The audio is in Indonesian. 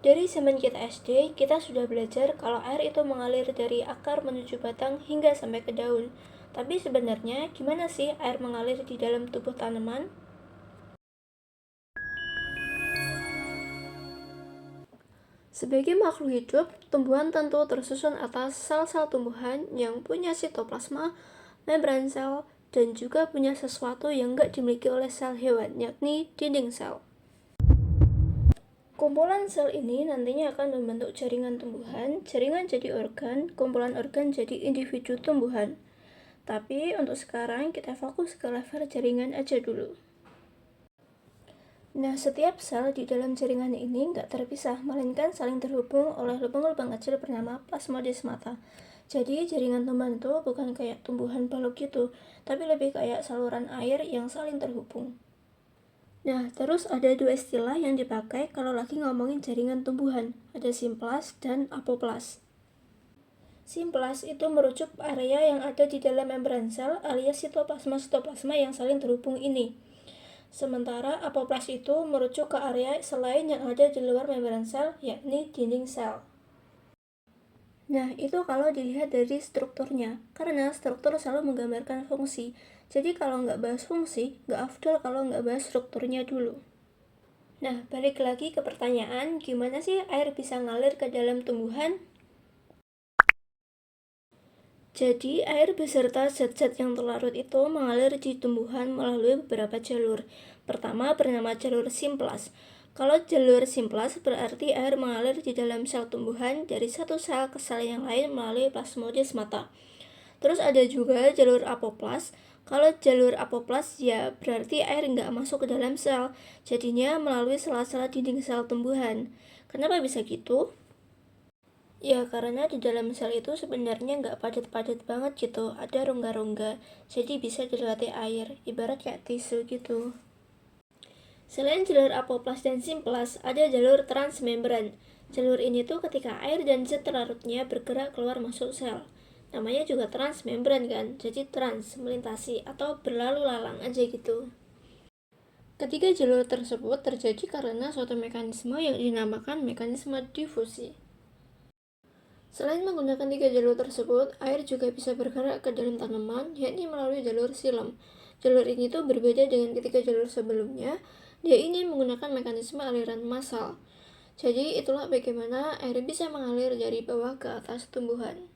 Dari zaman kita SD, kita sudah belajar kalau air itu mengalir dari akar menuju batang hingga sampai ke daun. Tapi sebenarnya gimana sih air mengalir di dalam tubuh tanaman? Sebagai makhluk hidup, tumbuhan tentu tersusun atas sel-sel tumbuhan yang punya sitoplasma, membran sel, dan juga punya sesuatu yang nggak dimiliki oleh sel hewan, yakni dinding sel. Kumpulan sel ini nantinya akan membentuk jaringan tumbuhan, jaringan jadi organ, kumpulan organ jadi individu tumbuhan. Tapi untuk sekarang kita fokus ke level jaringan aja dulu. Nah, setiap sel di dalam jaringan ini nggak terpisah, melainkan saling terhubung oleh lubang-lubang kecil bernama plasmodesmata. Jadi, jaringan tumbuhan itu bukan kayak tumbuhan balok gitu, tapi lebih kayak saluran air yang saling terhubung. Nah, terus ada dua istilah yang dipakai kalau lagi ngomongin jaringan tumbuhan. Ada simplas dan apoplas. Simplas itu merujuk area yang ada di dalam membran sel alias sitoplasma-sitoplasma yang saling terhubung ini. Sementara apoplas itu merujuk ke area selain yang ada di luar membran sel, yakni dinding sel. Nah, itu kalau dilihat dari strukturnya, karena struktur selalu menggambarkan fungsi. Jadi kalau nggak bahas fungsi, nggak afdol kalau nggak bahas strukturnya dulu. Nah, balik lagi ke pertanyaan, gimana sih air bisa ngalir ke dalam tumbuhan? Jadi, air beserta zat-zat yang terlarut itu mengalir di tumbuhan melalui beberapa jalur. Pertama, bernama jalur simplas. Kalau jalur simplas berarti air mengalir di dalam sel tumbuhan dari satu sel ke sel yang lain melalui plasmodesmata. Terus ada juga jalur apoplas. Kalau jalur apoplas ya berarti air nggak masuk ke dalam sel, jadinya melalui sela-sela dinding sel tumbuhan. Kenapa bisa gitu? Ya karena di dalam sel itu sebenarnya nggak padat-padat banget gitu, ada rongga-rongga, jadi bisa dilewati air, ibarat kayak tisu gitu. Selain jalur apoplas dan simplas, ada jalur transmembran. Jalur ini tuh ketika air dan zat terlarutnya bergerak keluar masuk sel. Namanya juga transmembran kan, jadi trans, melintasi, atau berlalu lalang aja gitu. Ketiga jalur tersebut terjadi karena suatu mekanisme yang dinamakan mekanisme difusi. Selain menggunakan tiga jalur tersebut, air juga bisa bergerak ke dalam tanaman, yakni melalui jalur silem. Jalur ini tuh berbeda dengan ketiga jalur sebelumnya, dia ini menggunakan mekanisme aliran massal. Jadi itulah bagaimana air bisa mengalir dari bawah ke atas tumbuhan.